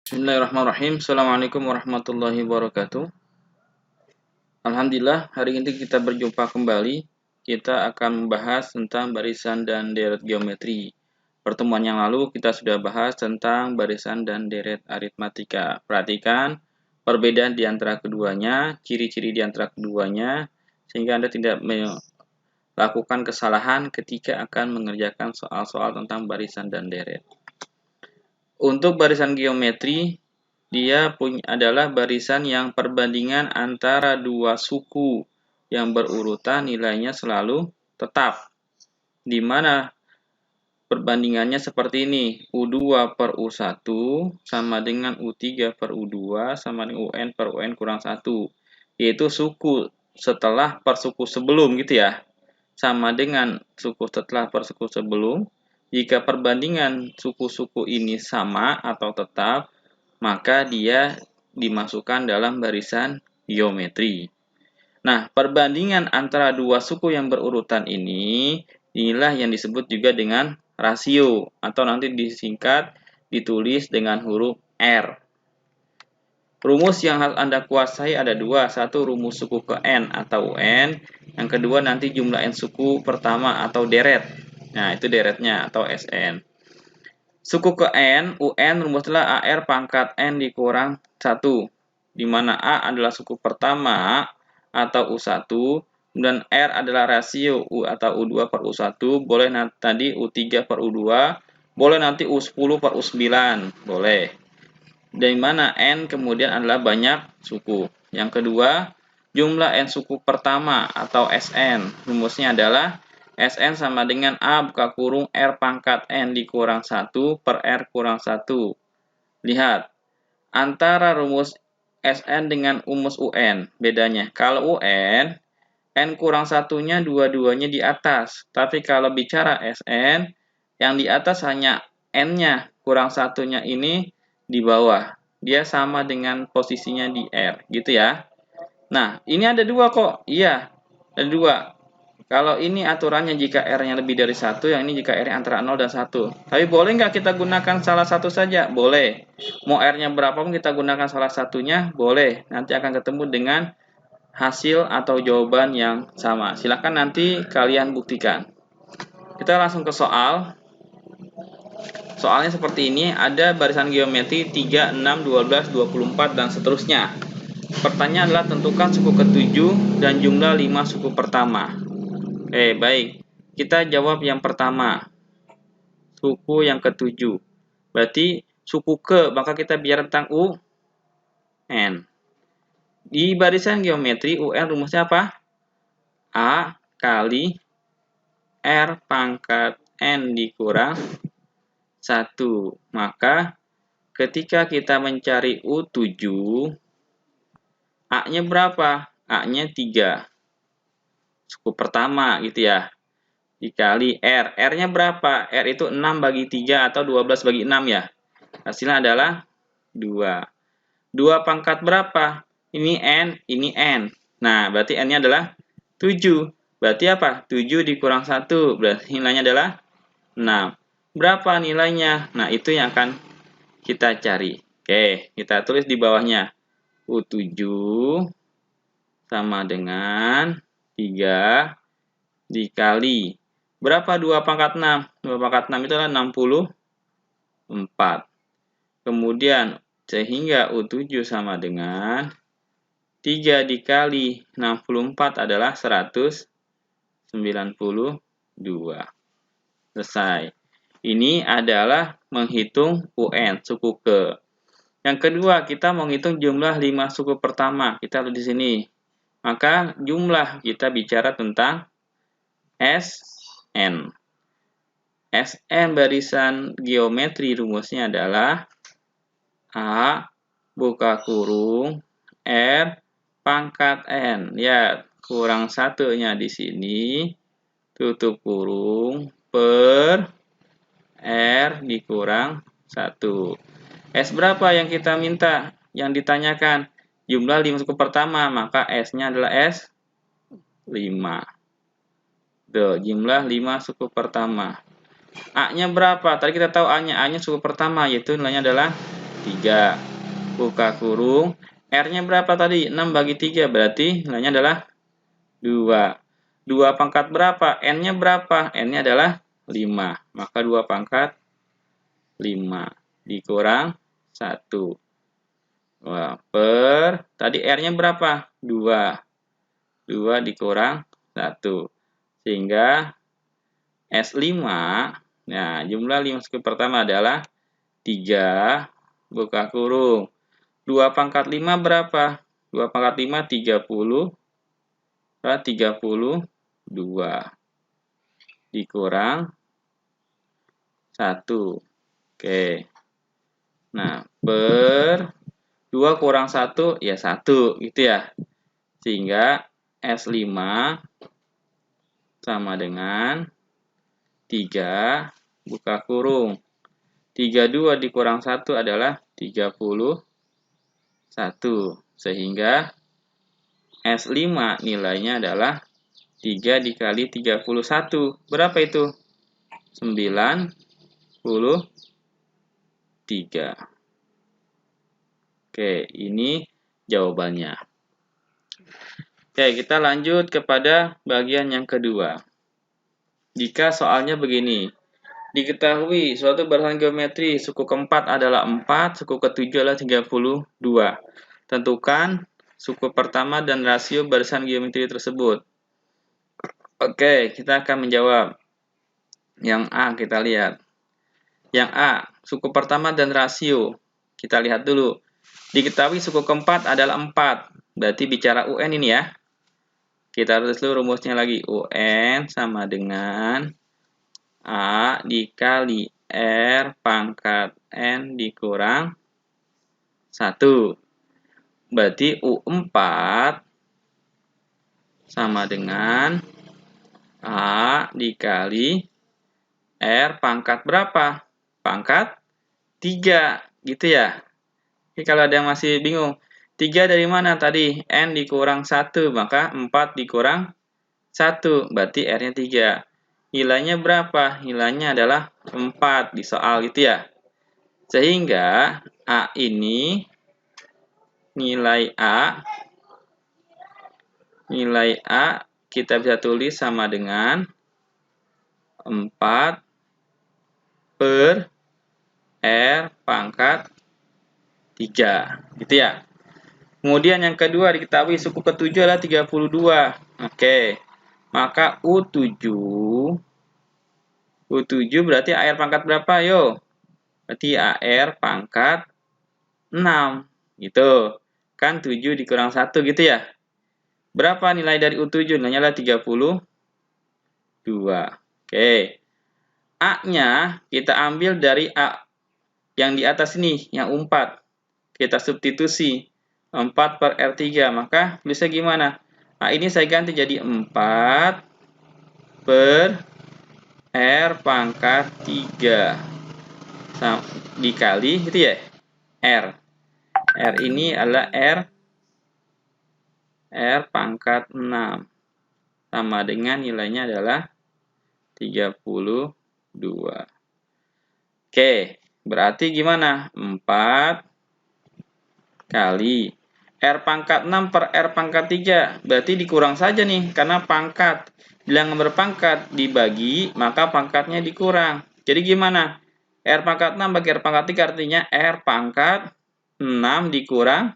Bismillahirrahmanirrahim. Assalamualaikum warahmatullahi wabarakatuh. Alhamdulillah, hari ini kita berjumpa kembali. Kita akan membahas tentang barisan dan deret geometri. Pertemuan yang lalu kita sudah bahas tentang barisan dan deret aritmatika. Perhatikan perbedaan di antara keduanya, ciri-ciri di antara keduanya, sehingga Anda tidak melakukan kesalahan ketika akan mengerjakan soal-soal tentang barisan dan deret. Untuk barisan geometri, dia adalah barisan yang perbandingan antara dua suku yang berurutan nilainya selalu tetap. Di mana perbandingannya seperti ini. U2 per U1 sama dengan U3 per U2 sama dengan UN per UN kurang 1. Yaitu suku setelah per suku sebelum gitu ya. Sama dengan suku setelah per suku sebelum. Jika perbandingan suku-suku ini sama atau tetap, maka dia dimasukkan dalam barisan geometri. Nah, perbandingan antara dua suku yang berurutan inilah yang disebut juga dengan rasio, atau nanti disingkat ditulis dengan huruf R. Rumus yang harus Anda kuasai ada dua, satu rumus suku ke N atau UN, yang kedua nanti jumlah N suku pertama atau deret. Nah, itu deretnya atau SN. Suku ke N, UN rumusnya AR pangkat N dikurang 1. Di mana A adalah suku pertama atau U1, dan R adalah rasio U atau U2 per U1, boleh tadi U3 per U2, boleh nanti U10 per U9, boleh. Di mana N kemudian adalah banyak suku. Yang kedua, jumlah N suku pertama atau SN, rumusnya adalah SN sama dengan A buka kurung R pangkat N dikurang 1 per R kurang 1. Lihat, antara rumus SN dengan rumus UN, bedanya. Kalau UN, N kurang 1-nya dua-duanya di atas. Tapi kalau bicara SN, yang di atas hanya N-nya, kurang 1-nya ini di bawah. Dia sama dengan posisinya di R, gitu ya. Nah, ini ada dua kok. Iya, ada dua. Kalau ini aturannya jika R-nya lebih dari 1, yang ini jika R-nya antara 0 dan 1. Tapi boleh nggak kita gunakan salah satu saja? Boleh. Mau R-nya berapapun kita gunakan salah satunya, boleh. Nanti akan ketemu dengan hasil atau jawaban yang sama. Silakan nanti kalian buktikan. Kita langsung ke soal. Soalnya seperti ini, ada barisan geometri 3, 6, 12, 24, dan seterusnya. Pertanyaan adalah tentukan suku ke-7 dan jumlah 5 suku pertama. Baik. Kita jawab yang pertama. Suku yang ke-7. Berarti suku ke, maka kita bicara tentang UN. Di barisan geometri, UN rumusnya apa? A kali R pangkat N dikurang 1. Maka ketika kita mencari U7, A-nya berapa? A-nya 3. Suku pertama gitu ya. Dikali R. R-nya berapa? R itu 6 bagi 3 atau 12 bagi 6 ya. Hasilnya adalah 2. 2 pangkat berapa? Ini N, ini N. Nah, berarti N-nya adalah 7. Berarti apa? 7 dikurang 1. Berarti nilainya adalah 6. Berapa nilainya? Nah, itu yang akan kita cari. Oke, kita tulis di bawahnya. U7 sama dengan 3 dikali. Berapa 2 pangkat 6? 2 pangkat 6 itu adalah 64. Kemudian, sehingga U7 sama dengan 3 dikali 64 adalah 192. Selesai. Ini adalah menghitung UN, suku ke. Yang kedua, kita menghitung jumlah 5 suku pertama. Kita lihat di sini. Maka jumlah kita bicara tentang SN. SN barisan geometri rumusnya adalah A buka kurung R pangkat N. Ya, kurang satunya di sini. Tutup kurung per R dikurang 1. S berapa yang kita minta? Yang ditanyakan jumlah 5 suku pertama, maka S-nya adalah S 5. Tuh, jumlah 5 suku pertama. A-nya berapa? Tadi kita tahu A-nya suku pertama, yaitu nilainya adalah 3. Buka kurung. R-nya berapa tadi? 6 bagi 3. Berarti nilainya adalah 2. 2 pangkat berapa? N-nya berapa? N-nya adalah 5. Maka 2 pangkat 5 dikurang 1. Wah, tadi R-nya berapa? 2. 2 dikurang 1. Sehingga S5, nah jumlah 5 suku pertama adalah 3, buka kurung. 2 pangkat 5 berapa? 2 pangkat 5, 30. 32. Dikurang 1. Oke. Nah, 2 kurang 1, ya 1, gitu ya. Sehingga S5 sama dengan 3, buka kurung. 32 dikurang 1 adalah 31. Sehingga S5 nilainya adalah 3 dikali 31. Berapa itu? 93. Oke, ini jawabannya. Oke, kita lanjut kepada bagian yang kedua. Jika soalnya begini, diketahui suatu barisan geometri suku keempat adalah 4, suku ketujuh adalah 32. Tentukan suku pertama dan rasio barisan geometri tersebut. Oke, kita akan menjawab. Yang A kita lihat. Yang A, suku pertama dan rasio. Kita lihat dulu. Diketahui suku keempat adalah 4. Berarti bicara UN ini ya. Kita tulis dulu rumusnya lagi. UN sama dengan A dikali R pangkat N dikurang 1. Berarti U4 sama dengan A dikali R pangkat berapa? Pangkat 3. Gitu ya. Oke, kalau ada yang masih bingung, 3 dari mana tadi? N dikurang 1, maka 4 dikurang 1, berarti R-nya 3. Nilainya berapa? Nilainya adalah 4 di soal gitu ya. Sehingga A ini, nilai A kita bisa tulis sama dengan 4 per R pangkat 3, gitu ya. Kemudian yang kedua diketahui suku ketujuh adalah 32. Oke. Maka U7 berarti AR pangkat berapa? Yo. Berarti AR pangkat 6. Gitu. Kan 7 dikurang 1 gitu ya. Berapa nilai dari U7? Nilainya adalah 32. Oke. A-nya kita ambil dari A yang di atas ini, yang U4. Kita substitusi. 4 per R3, maka tulisnya gimana? A ini saya ganti jadi 4 per R pangkat 3 dikali itu ya, R. R ini adalah R pangkat 6 sama dengan nilainya adalah 32. Oke, berarti gimana? 4 kali R pangkat 6 per R pangkat 3. Berarti dikurang saja nih, karena pangkat. Bila yang berpangkat dibagi, maka pangkatnya dikurang. Jadi gimana? R pangkat 6 bagi R pangkat 3 artinya R pangkat 6 dikurang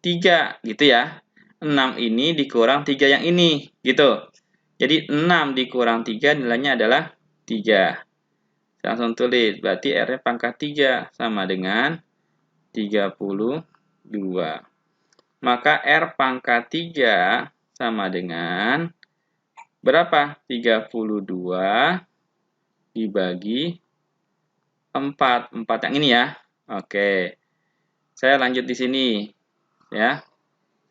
3. Gitu ya. 6 ini dikurang 3 yang ini. Gitu. Jadi 6 dikurang 3 nilainya adalah 3. Langsung tulis. Berarti R-nya pangkat 3 sama dengan 32. Maka R pangkat 3 sama dengan berapa? 32 dibagi 4. 4 yang ini ya. Oke. Saya lanjut di sini. Ya.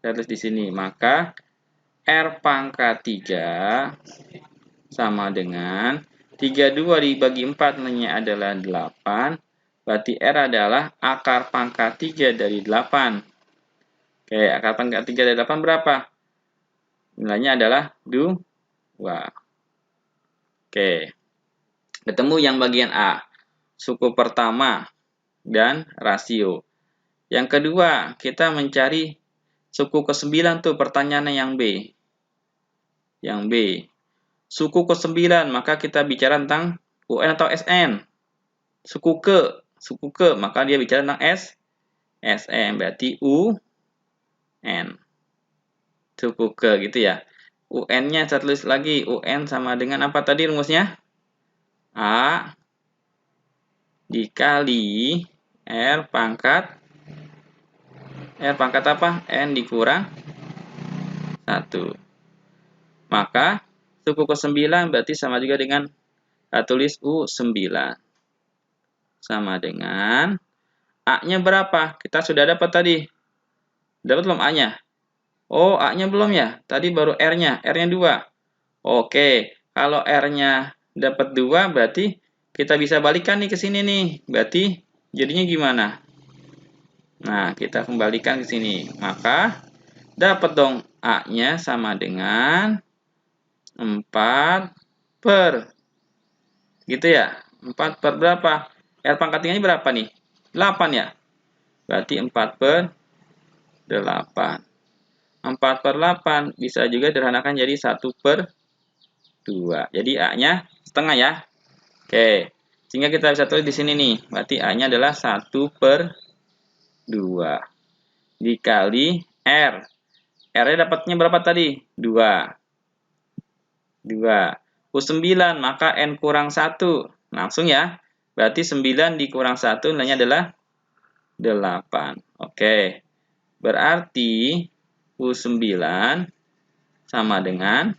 Saya tulis di sini. Maka R pangkat 3 sama dengan 32 dibagi 4 nilainya adalah 8. Berarti R adalah akar pangkat 3 dari 8. Oke, akar pangkat 3 dari 8 berapa? Nilainya adalah 2. Oke. Ketemu yang bagian A. Suku pertama. dan rasio. Yang kedua, kita mencari suku ke-9 tuh pertanyaannya yang B. Yang B. Suku ke-9, maka kita bicara tentang UN atau SN. Suku ke, maka dia bicara tentang SN, berarti UN. Suku ke, gitu ya. UN-nya saya tulis lagi, UN sama dengan apa tadi rumusnya? A dikali R pangkat apa? N dikurang 1. Maka suku ke-9 berarti sama juga dengan tulis U9. Sama dengan A-nya berapa? Kita sudah dapat tadi. Dapat belum A-nya? Oh, A-nya belum ya? Tadi baru R-nya. R-nya 2. Oke, kalau R-nya dapat 2 berarti kita bisa balikan nih ke sini nih. Berarti jadinya gimana? Nah, kita kembalikan ke sini. Maka dapat dong A-nya sama dengan 4 per. Gitu ya? 4 per berapa? R pangkat 3-nya berapa nih? 8 ya? Berarti 4 per 8. 4 per 8 bisa juga sederhanakan jadi 1 per 2. Jadi A-nya setengah ya. Oke. Sehingga kita bisa tulis di sini nih. Berarti A-nya adalah 1 per 2. Dikali R. R-nya dapatnya berapa tadi? 2. 2. U9, maka N kurang 1. Langsung ya. Berarti 9 dikurang 1 nilainya adalah 8. Oke. Berarti U9 sama dengan,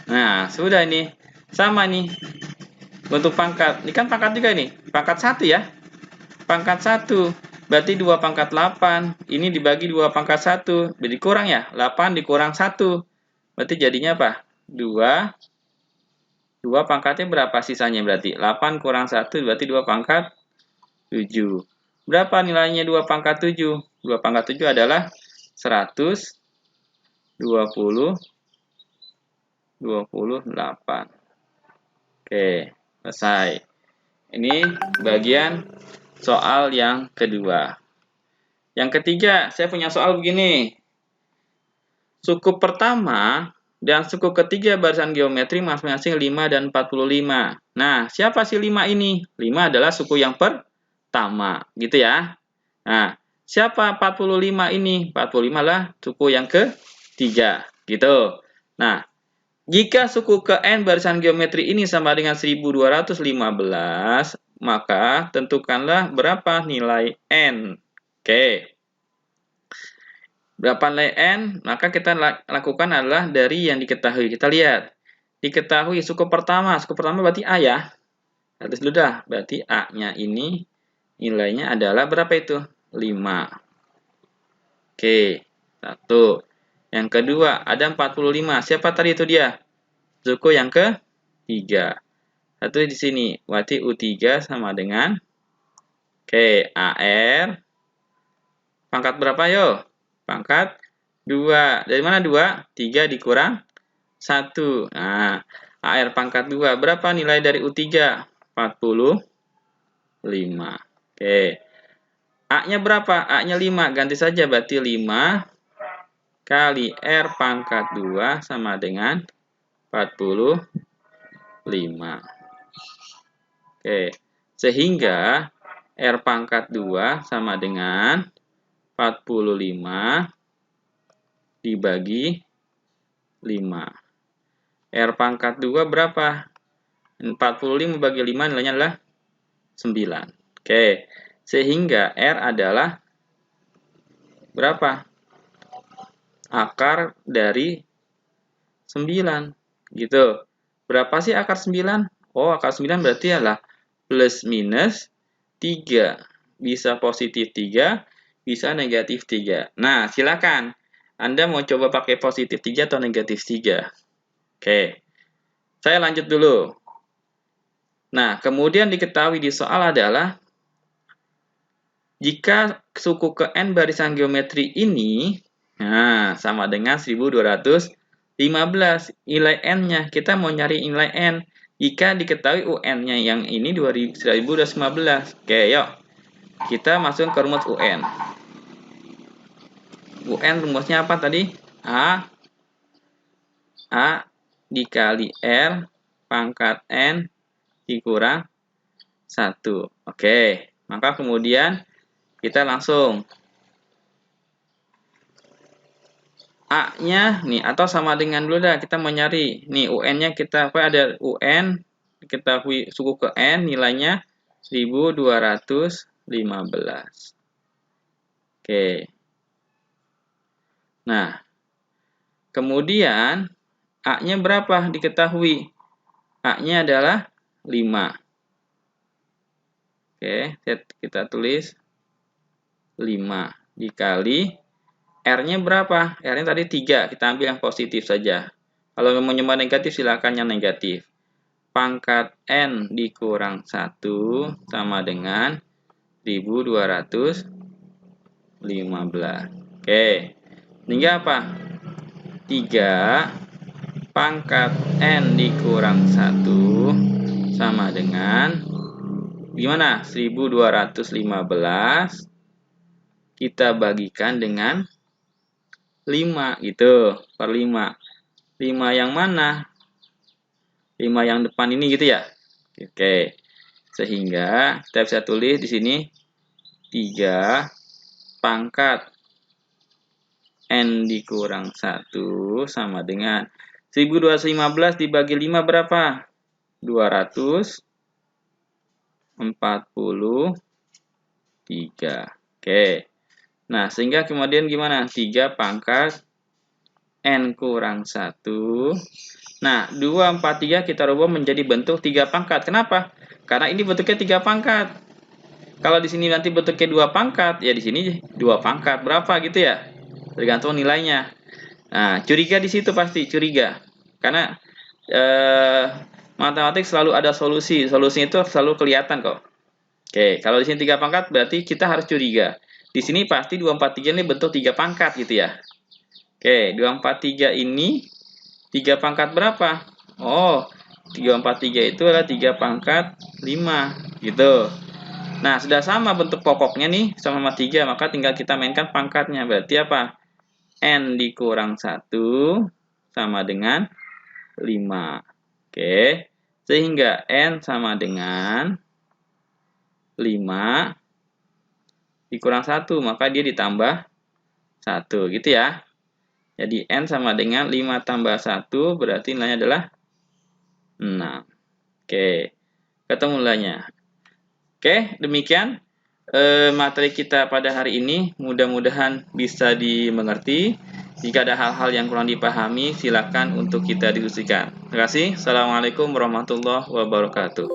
nah sudah ini. Sama nih. Untuk pangkat. Ini kan pangkat juga nih. Pangkat 1 ya. Pangkat 1. Berarti 2 pangkat 8. Ini dibagi 2 pangkat 1. Jadi kurang ya. 8 dikurang 1. Berarti jadinya apa? 2. 2 pangkatnya berapa sisanya berarti? 8 kurang 1 berarti 2 pangkat 7. Berapa nilainya 2 pangkat 7? 2 pangkat 7 adalah 128. Oke, selesai. Ini bagian soal yang kedua. Yang ketiga, saya punya soal begini. Suku pertama dan suku ketiga barisan geometri masing-masing 5 dan 45. Nah, siapa sih 5 ini? 5 adalah suku yang pertama, gitu ya. Nah, siapa 45 ini? 45 adalah suku yang ketiga, gitu. Nah, jika suku ke N barisan geometri ini sama dengan 1215, maka tentukanlah berapa nilai N. Oke. Berapa nilai N? Maka kita lakukan adalah dari yang diketahui. Kita lihat. Diketahui suku pertama. Suku pertama berarti A ya. Tulis dulu dah. Berarti A-nya ini nilainya adalah berapa itu? 5. Oke. 1. Yang kedua, ada 45. Siapa tadi itu dia? Suku yang ketiga. Satu di sini. Berarti U3 sama dengan AR. Pangkat berapa yo? Pangkat 2. Dari mana 2? 3 dikurang 1. Nah, AR pangkat 2. Berapa nilai dari U3? 45. Oke. A-nya berapa? A-nya 5. Ganti saja. Berarti 5 kali R pangkat 2 sama dengan 45. Oke. Sehingga R pangkat 2 sama dengan 45 dibagi 5. R pangkat 2 berapa? 45 bagi 5 nilainya adalah 9. Oke. Sehingga R adalah berapa? Akar dari 9. Gitu. Berapa sih akar 9? Oh, akar 9 berarti adalah plus minus 3. Bisa positif 3, bisa negatif 3. Nah, silakan. Anda mau coba pakai positif 3 atau negatif 3? Oke. Saya lanjut dulu. Nah, kemudian diketahui di soal adalah jika suku ke N barisan geometri ini sama dengan 1215. Nilai N-nya. Kita mau nyari nilai N. Jika diketahui UN-nya yang ini 1215. Oke, yuk. kita masuk ke rumus UN. UN rumusnya apa tadi? A dikali R pangkat N dikurang 1. Oke, maka kemudian kita langsung A-nya nih, atau sama dengan dulu dah, kita mau nyari nih UN-nya, kita apa, ada UN kita suku ke N, nilainya 1215. Oke. Nah, kemudian A-nya berapa diketahui? A-nya adalah 5. Oke, kita tulis 5 dikali R-nya berapa? R-nya tadi 3, kita ambil yang positif saja. Kalau mau nyoba negatif, silakan yang negatif. Pangkat N dikurang 1 sama dengan 1215. Oke, tinggal apa? 3 pangkat N dikurang 1 sama dengan gimana? 1215 kita bagikan dengan 5 gitu, per 5. 5 yang mana? 5 yang depan ini gitu ya. Oke. Sehingga kita bisa tulis di sini 3 pangkat N dikurang 1 sama dengan 1215 dibagi 5 berapa? 243. Oke. Nah, sehingga kemudian gimana? 3 pangkat N kurang 1. Nah, 243 kita rubah menjadi bentuk 3 pangkat. Kenapa? Karena ini bentuknya 3 pangkat. Kalau di sini nanti bentuknya 2 pangkat, ya di sini 2 pangkat. Berapa gitu ya? Tergantung nilainya. Nah, curiga di situ pasti, curiga. Karena matematik selalu ada solusi. Solusinya itu selalu kelihatan kok. Oke, kalau di sini 3 pangkat berarti kita harus curiga. Di sini pasti 243 ini bentuk 3 pangkat gitu ya. Oke, 243 ini 3 pangkat berapa? Oh, 343 itu adalah 3 pangkat 5 gitu. Nah, sudah sama bentuk pokoknya nih, sama 3, maka tinggal kita mainkan pangkatnya. Berarti apa? N dikurang 1 sama dengan 5. Oke, sehingga N sama dengan 5 dikurang 1, maka dia ditambah 1 gitu ya. Jadi N sama dengan 5 tambah 1 berarti nilainya adalah 6. Oke, ketemu nilainya. Oke, demikian materi kita pada hari ini. Mudah-mudahan bisa dimengerti. Jika ada hal-hal yang kurang dipahami, silakan untuk kita diskusikan. Terima kasih. Assalamualaikum warahmatullahi wabarakatuh.